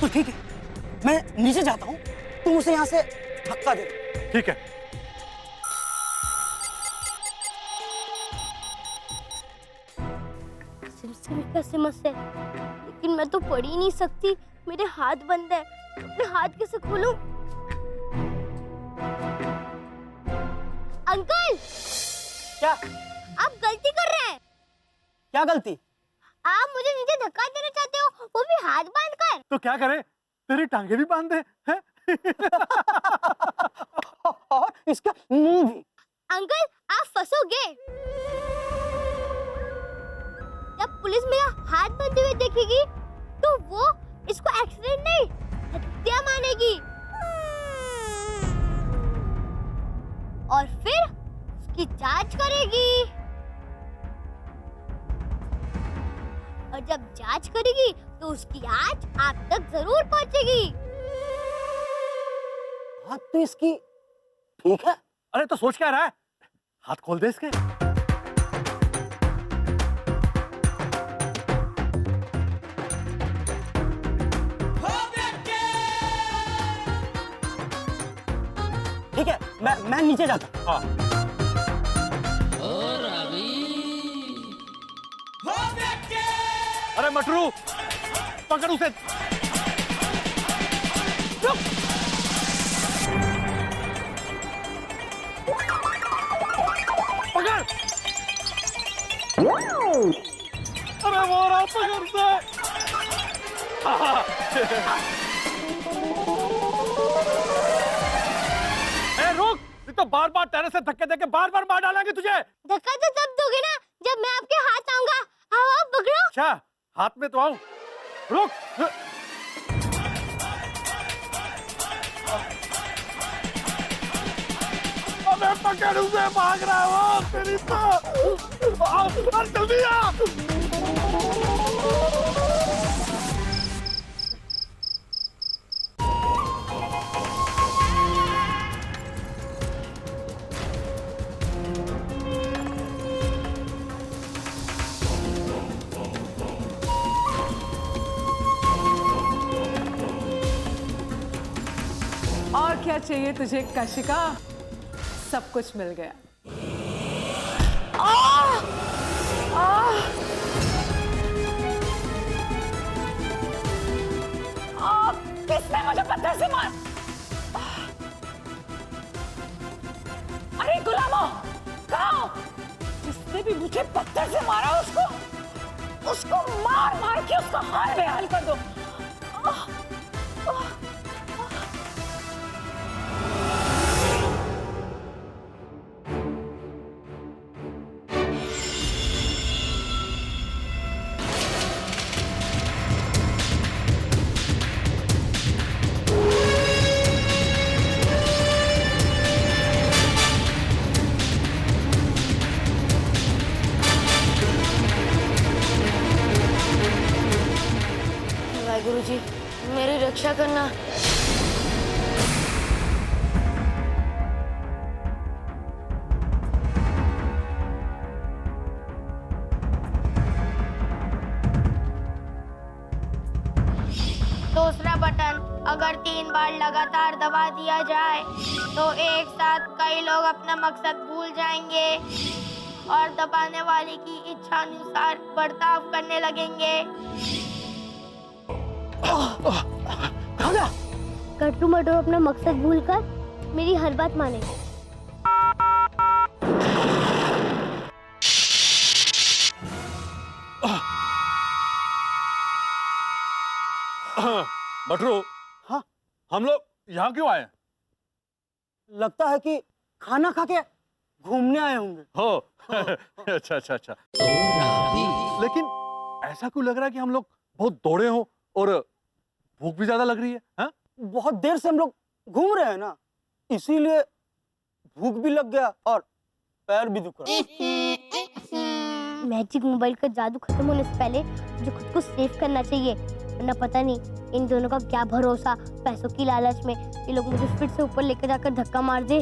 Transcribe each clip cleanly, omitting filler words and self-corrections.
तो ठीक है, मैं नीचे जाता हूँ, तुम उसे यहाँ से धक्का दे दो। ठीक है। सिम का सिमस है, लेकिन मैं तो पढ़ ही नहीं सकती, मेरे हाथ बंद है, अपने हाथ कैसे खोलूं? अंकल! क्या? आप गलती कर रहे हैं। क्या गलती? आप मुझे नीचे धक्का देना चाहते हो, वो भी हाथ बांध कर। तो क्या करें, तेरी टांगे भी बांध दे हैं? और इसका मुंह भी। अंकल, आप फंसोगे। जब पुलिस मेरा हाथ बांधे हुए देखेगी, तो वो इसको एक्सीडेंट नहीं, हत्या मानेगी। और फिर उसकी जांच करेगी। और जब जांच करेगी, तो उसकी आंच आप तक जरूर पहुंचेगी। बात तो इसकी ठीक है। अरे तो सोच क्या रहा है, हाथ खोल दे इसके। ठीक है, मैं नीचे जाता हूँ। हाँ। अरे मटरू, पकड़ उसे। रुक। पकड़। अरे वो रहा, पकड़ से। ए रुक, तो बार बार टेरेस से धक्के देके बार बार मार डालेंगे तुझे। धक्का तो तब दोगे ना जब मैं आपके हाथ आऊंगा। आओ पकड़ो। अच्छा, हाथ में तो आऊं। रुक। अबे पकड़ उसे, भाग रहा है वो तेरी तो। आओ, जल्दी आ। और क्या चाहिए तुझे काशिका? सब कुछ मिल गया। किसने मुझे पत्थर से मार? अरे गुलामो, कहाँ? जिसने भी मुझे पत्थर से मारा उसको मार मार के उसका हाल बेहाल कर दो। गुरुजी, मेरी रक्षा करना। दूसरा बटन अगर 3 बार लगातार दबा दिया जाए तो एक साथ कई लोग अपना मकसद भूल जाएंगे और दबाने वाले की इच्छा अनुसार बर्ताव करने लगेंगे। कट्टू मटरू अपना मकसद भूलकर मेरी हर बात मानेंगे। मटरू। हाँ? हम लोग यहाँ क्यों आए? लगता है कि खाना खा के घूमने आए होंगे। हो। अच्छा अच्छा अच्छा। लेकिन ऐसा क्यों लग रहा है कि हम लोग बहुत दौड़े हो और भूख भी ज्यादा लग रही है? हाँ? बहुत देर से हम लोग घूम रहे हैं ना, इसीलिए भूख भी लग गया और पैर भी दुख रहा। मैजिक मोबाइल का जादू खत्म होने से पहले मुझे खुद को सेव करना चाहिए, वरना पता नहीं इन दोनों का क्या भरोसा, पैसों की लालच में ये लोग मुझे फिर से ऊपर लेकर जाकर धक्का मार दे।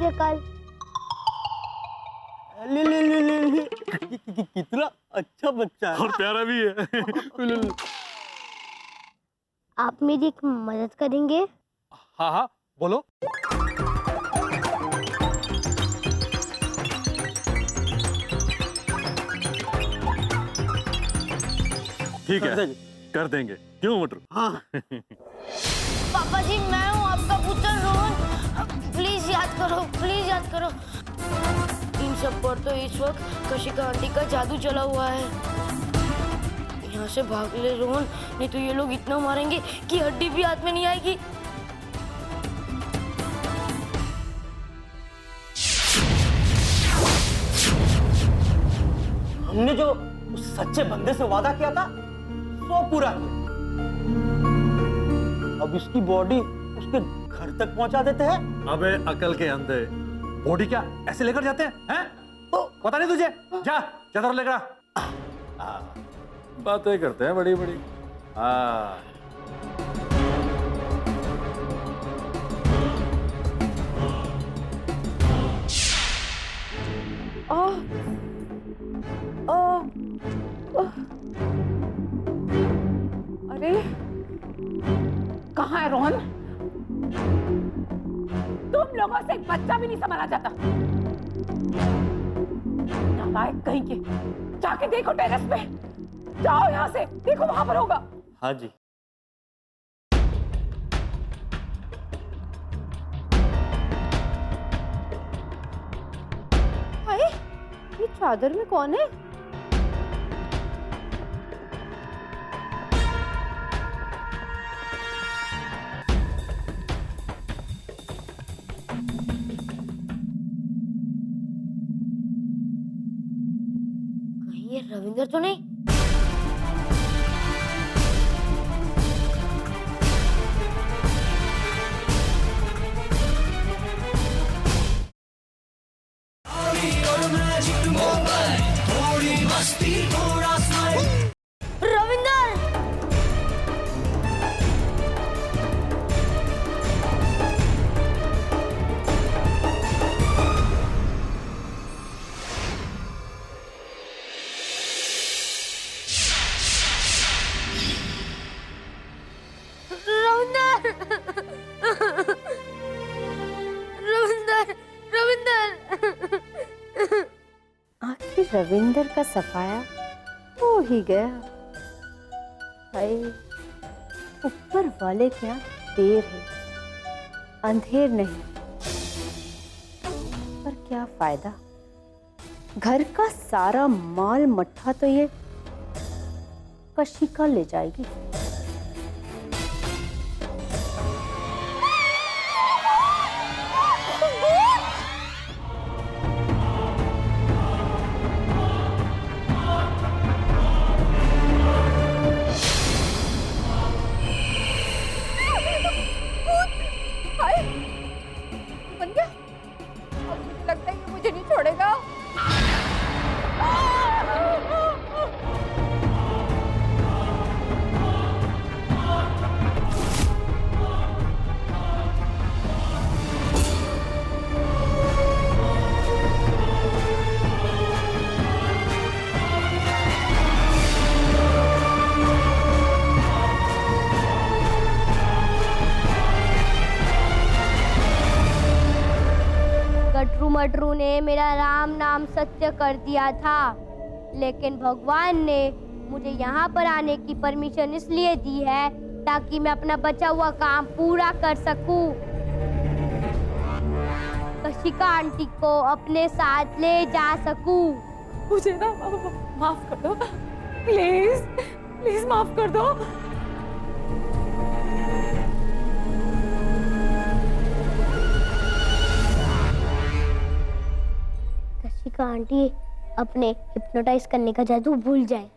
से कल। ले ले ले ले ले कितना अच्छा बच्चा है। और प्यारा भी है। ले, ले। आप मेरी एक मदद करेंगे? हाँ हाँ बोलो। ठीक है कर देंगे, क्यों मटरू? हाँ पापा जी, मैं हूँ आपका पुत्र रोहन। प्लीज याद करो, प्लीज याद करो। इन सब पर तो इस वक्त कशिका आंटी का जादू चला हुआ है। यहाँ से भाग ले रोहन, नहीं तो ये लोग इतना मारेंगे कि हड्डी भी हाथ में नहीं आएगी। हमने जो उस सच्चे बंदे से वादा किया था वो पूरा किया। अब इसकी बॉडी उसके घर तक पहुंचा देते हैं। अबे अकल के अंधे, बॉडी क्या ऐसे लेकर जाते हैं? हैं? पता नहीं तुझे? जा चादर लेकर आ। बातें करते हैं बड़ी बड़ी। अरे कहाँ है रोहन? तुम लोगों से एक बच्चा भी नहीं संभाला जाता। नालायक कहीं के, जाके देखो टेरेस पे। जाओ यहाँ से, देखो वहां पर होगा। हाँ जी। अरे ये चादर में कौन है? कहीं ये रविंदर तो नहीं? रविंदर! रविंदर! रविंदर! आखिर रविंदर का सफाया हो ही गया। हाय, ऊपर वाले के यहाँ देर है, अंधेर नहीं। पर क्या फायदा, घर का सारा माल मट्ठा तो ये कशिका ले जाएगी। बन गया? अब मुझे लगता है कि मुझे नहीं छोड़ेगा। गटरू मटरू ने मेरा राम नाम सत्य कर दिया था, लेकिन भगवान ने मुझे यहाँ पर आने की परमिशन इसलिए दी है ताकि मैं अपना बचा हुआ काम पूरा कर सकूं। कशिका आंटी को अपने साथ ले जा सकूं। मुझे ना माफ कर दो, प्लीज प्लीज माफ कर दो। कशिका आंटी अपने हिप्नोटाइज करने का जादू भूल जाए।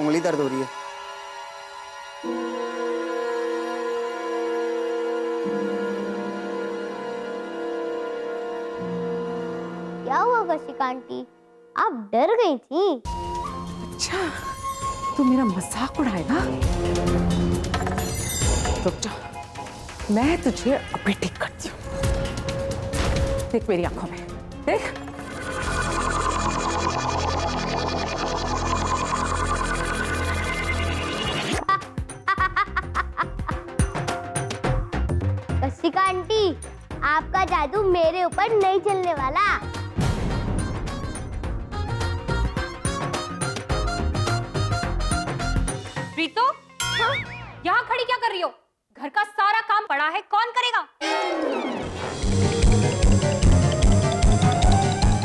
उंगली दर्द हो रही है। कशिका आंटी, आप डर गई थी। अच्छा, तू मेरा मजाक उड़ाएगा? रुक जा, मैं तुझे अभी ठीक करती हूँ। देख मेरी आंखों में, देख। कशिका आंटी, आपका जादू मेरे ऊपर नहीं चलने वाला। प्रीतो, यहाँ खड़ी क्या कर रही हो? घर का सारा काम पड़ा है, कौन करेगा?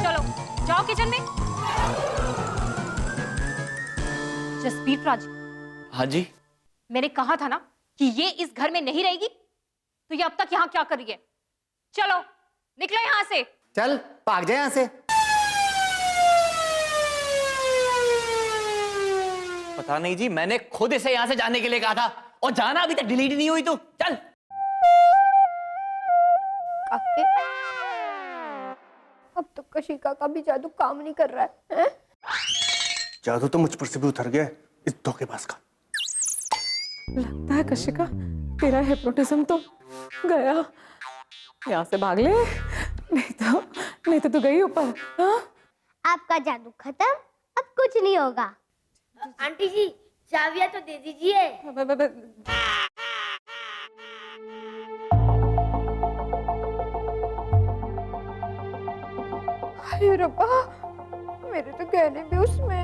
चलो जाओ किचन में। जसबीर राज। हाँ जी। मैंने कहा था ना कि ये इस घर में नहीं रहेगी, तो ये अब तक यहाँ क्या कर रही है? चलो निकलो यहाँ से। चल भाग जाए यहाँ से। पता नहीं जी, मैंने खुद इसे यहाँ से जाने के लिए कहा था, और जाना अभी तक डिलीट नहीं हुई। तू चल। काके, अब तो कशिका का भी जादू काम नहीं कर रहा है। जादू तो मुझ पर से भी उतर गया इस धोखेबाज का। लगता है कशिका, तेरा हिप्नोटिज्म तो गया। यहाँ से भाग ले, नहीं तो तू गई ऊपर। हाँ? आपका जादू खत्म, अब कुछ नहीं होगा। आंटी जी, चाबियां तो दे दीजिए। अरे रब्बा, मेरे तो गहने भी उसमें।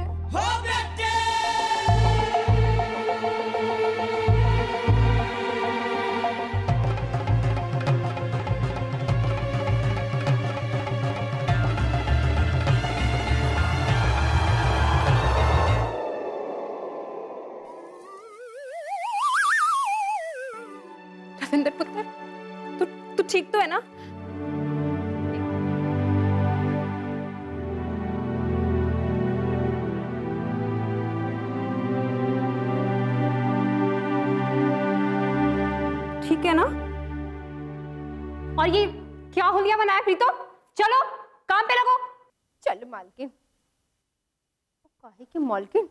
रविंदर पुत्र, तू ठीक तो है ना? ठीक है ना? और ये क्या हुलिया बनाया प्रीतो? चलो काम पे लगो। चल मालकिन। काहे की मालकिन?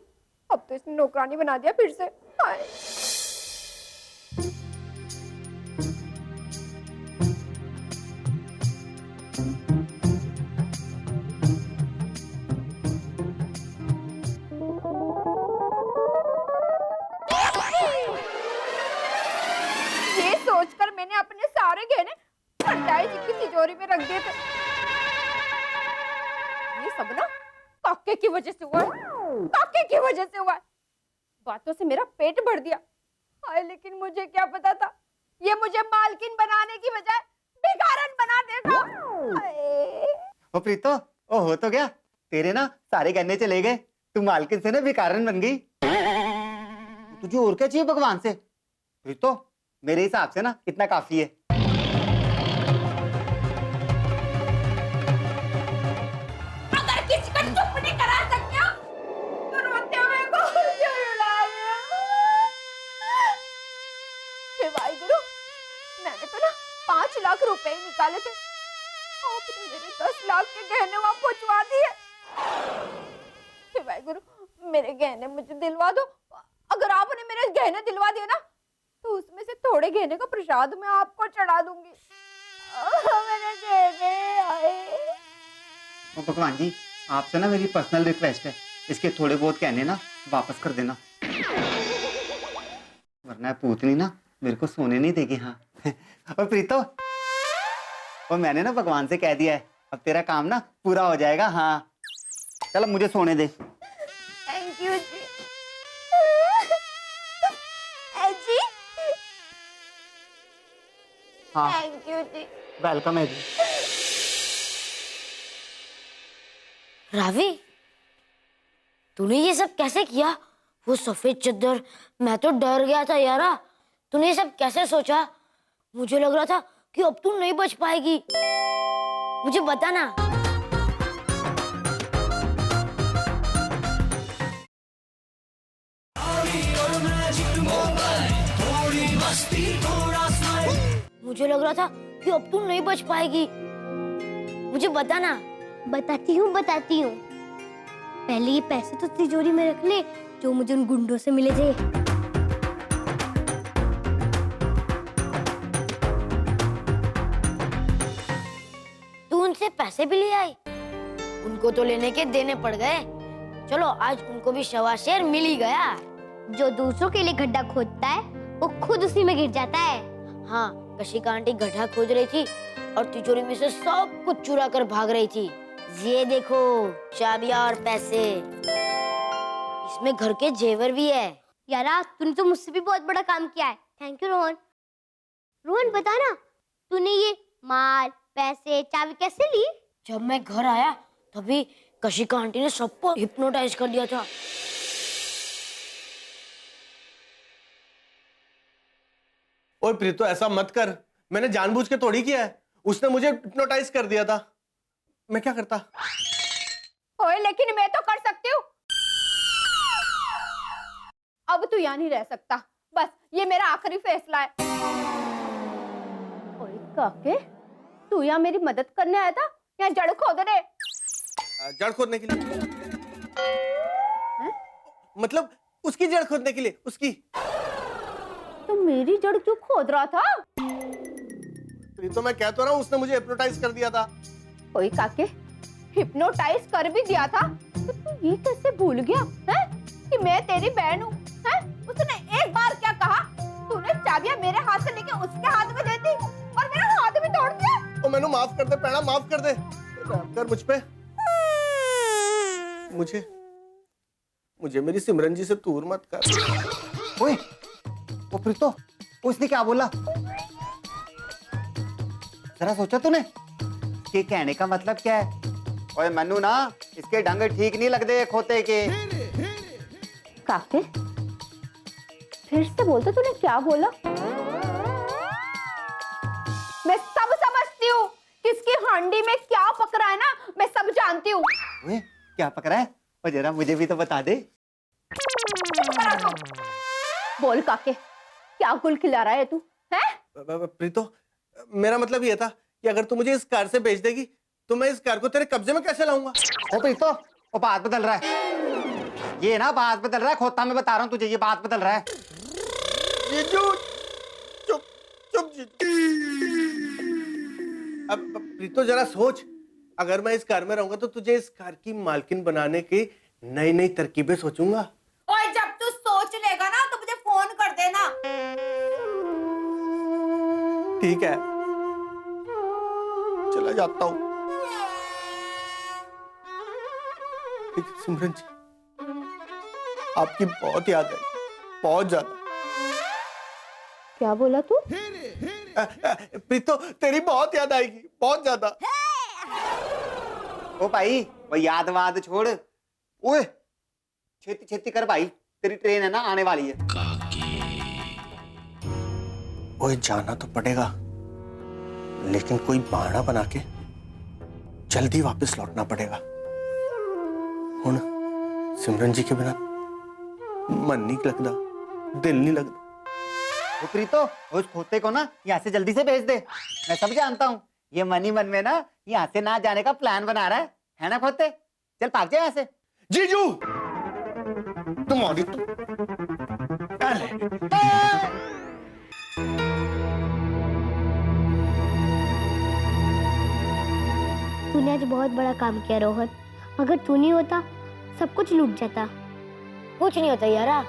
अब तो इसने नौकरानी बना दिया फिर से। हाय। ये सोचकर मैंने अपने सारे गहने भरजाई जी की तिजोरी में रख दिए थे। ये सब ना काके की वजह से हुआ है, काके की वजह से हुआ है। बातों से मेरा पेट भर दिया। हाय, लेकिन मुझे क्या पता था ये मुझे मालकिन बनाने की बजाय भिखारन बना देगा। ओ प्रीतो, ओ हो तो गया। तेरे ना सारे गन्ने चले गए, तू मालकिन से ना भिखारन बन गई। तुझे और क्या चाहिए भगवान से? प्रीतो, मेरे हिसाब से ना इतना काफी है। अगर किसी को चुप नहीं करा सकते हो, तो रोते हुए को क्यों रुला रहे हो? हे वाहिगुरु, मैंने तो ना 5 लाख रुपए निकाले थे, आपने मेरे 10 लाख के गहने वहां पहुंचवा दिए। हे वाहिगुरु, मेरे गहने मुझे दिलवा दो। अगर आपने मेरे गहने दिलवा दिए ना, तो उसमें से थोड़े गहने का प्रसाद मैं आपको चढ़ा दूंगी। मेरे गहने आए। ओ भगवान जी, आपसे ना मेरी पर्सनल रिक्वेस्ट है, इसके थोड़े बहुत कहने ना वापस कर देना, वरना पूतनी ना मेरे को सोने नहीं देगी। हाँ और प्रीतो, और मैंने ना भगवान से कह दिया है, अब तेरा काम ना पूरा हो जाएगा। हाँ चलो मुझे सोने दे। थैंक यू जी। जी हाँ थैंक यू जी। वेलकम है जी। रावी, तूने ये सब कैसे किया? वो सफेद चद्दर, मैं तो डर गया था यारा। तूने ये सब कैसे सोचा? मुझे लग रहा था कि अब तू नहीं बच पाएगी। मुझे बता ना। मुझे लग रहा था कि अब तू नहीं बच पाएगी। मुझे बता ना। बताती हूँ। पहले ये पैसे तो तिजोरी में रख ले जो मुझे उन गुंडों से मिले थे। तू उनसे पैसे भी ले आई? उनको तो लेने के देने पड़ गए। चलो आज उनको भी शवाशेर मिल ही गया। जो दूसरों के लिए गड्ढा खोदता है वो खुद उसी में गिर जाता है। हाँ, कशिका आंटी गड्ढा खोद रही थी और तिजोरी में से सब कुछ चुरा कर भाग रही थी। ये देखो, चाबियां और पैसे। इसमें घर के जेवर भी है। यारा, तूने तो मुझसे भी बहुत बड़ा काम किया है। Thank you Rohan. रोहन बता ना, तूने ये माल, पैसे, चाबी कैसे ली? जब मैं घर आया तभी कशिका आंटी ने सबको हिप्नोटाइज कर दिया था। ओए प्रीतो, ऐसा मत कर। मैंने जानबूझ के थोड़ी किया है। उसने मुझे हिप्नोटाइज कर दिया था। मैं क्या करता? ओए, लेकिन मैं तो कर सकती हूँ। अब तू यहाँ नहीं रह सकता। बस ये मेरा आखिरी फैसला है। ओए काके, तू यहाँ मेरी मदद करने आया था या जड़ खोदने? जड़ खोदने के लिए। मतलब उसकी जड़ खोदने के लिए। उसकी। तो मेरी जड़ क्यों खोद रहा था? तो मैं कह तो रहा हूँ, उसने मुझे हिप्नोटाइज कर दिया था। ओए काके, हिप्नोटाइज कर भी दिया था तो तू ये कैसे भूल गया है कि मैं तेरी बहन हूँ? उसने एक बार क्या कहा? तूने चाबियां मेरे हाथ से लेके उसके हाथ में दे दी और मेरा हाथ भी तोड़ दिया। ओ मैनू माफ कर दे पैणा, माफ कर दे। कर मुझ पे। मुझे मेरी सिमरन जी से दूर मत कर। ओए, वो प्रीतो, उसने क्या बोला? जरा सोचा तूने कि कहने का मतलब क्या है? ओए मन्नू ना, इसके ढंग ठीक नहीं लगते खोते के। काके, फिर से बोल तो, तूने क्या बोला? मैं सब समझती हूँ। किसकी हांडी में क्या पकड़ा है ना, मैं सब जानती हूँ। ओए, क्या पकड़ा है? और जरा मुझे भी तो बता दे। बोल काके, क्या गुल खिला रहा है तू? हैं? प्रीतो, मेरा मतलब ये था कि अगर तू मुझे इस कार से बेच देगी तो मैं इस कार को तेरे कब्जे में कैसे लाऊंगा? ओ प्रीतो, वो बात बदल रहा है। ये ना बात बदल रहा है, खोता मैं बता रहा हूँ तुझे, ये बात बदल रहा है। जीजू, चुप चुप जीजू। अब प्रीतो जरा सोच, अगर मैं इस कार में रहूंगा तो तुझे इस कार की मालकिन बनाने की नई नई तरकीबें सोचूंगा। ओए, जब तू सोच लेगा ना तो मुझे फोन कर देना। ठीक है, चला जाता हूँ। सिमरन जी, आपकी बहुत याद आई, बहुत ज्यादा। क्या बोला तू? प्रीतो, तेरी बहुत याद आएगी, बहुत ज्यादा। ओ भाई, वो याद वाद छोड़। ओए, छेती छेती कर भाई, तेरी ट्रेन है ना आने वाली है। ओए, जाना तो पड़ेगा, लेकिन कोई बहाना बना के जल्दी वापस लौटना पड़ेगा। हुण सिमरन जी के बिना मन नहीं लगता, दिल नहीं लगता। ओ प्रीतो, उस खोते को ना यहाँ से जल्दी से भेज दे। मैं सब जानता हूँ, ये मन ही मन में ना यहाँ से ना जाने का प्लान बना रहा है ना खोते? चल भाग जा यहाँ से। जीजू, तुम्हारी तूने आज बहुत बड़ा काम किया रोहन। अगर तू नहीं होता सब कुछ लूट जाता। कुछ नहीं होता यारा।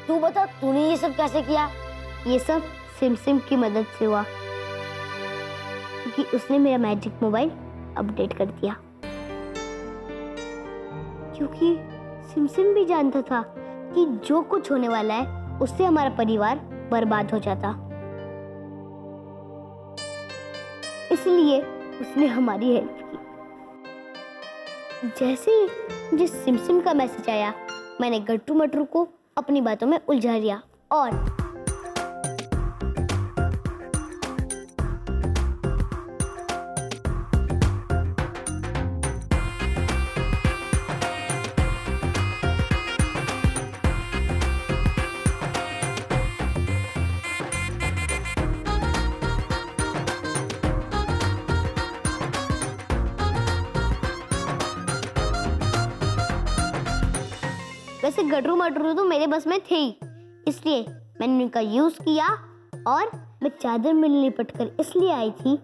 तू बता, तूने ये सब कैसे किया? ये सब सिमसिम की मदद से हुआ, क्योंकि उसने मेरा मैजिक मोबाइल अपडेट कर दिया। क्योंकि सिमसिम भी जानता था कि जो कुछ होने वाला है उससे हमारा परिवार बर्बाद हो जाता, इसलिए उसने हमारी हेल्प की। जैसे ही जिस सिमसिम का मैसेज आया, मैंने गट्टू मटरू को अपनी बातों में उलझा लिया और वैसे गटरू मटरू तो मेरे बस में थे ही, इसलिए मैंने उनका यूज किया। और मैं चादर में लिपट कर इसलिए आई थी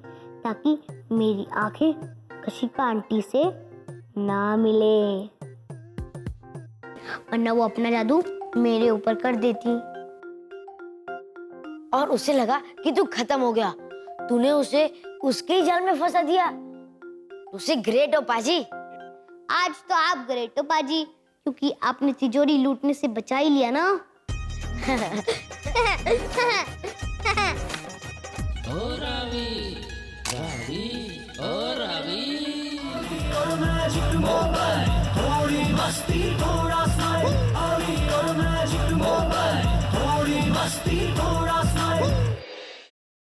ताकि मेरी आंखें कशिका आंटी से ना मिले, वरना वो अपना जादू मेरे ऊपर कर देती। और उसे लगा कि तू खत्म हो गया, तूने उसे उसके ही जाल में फंसा दिया। उसे ग्रेट हो पाजी। आज तो आप ग्रेट हो पाजी, क्योंकि आपने तिजोरी लूटने से बचा ही लिया ना। थोड़ी मस्ती थोड़ा स्माइल, और मैजिक मोबाइल, थोड़ी मस्ती।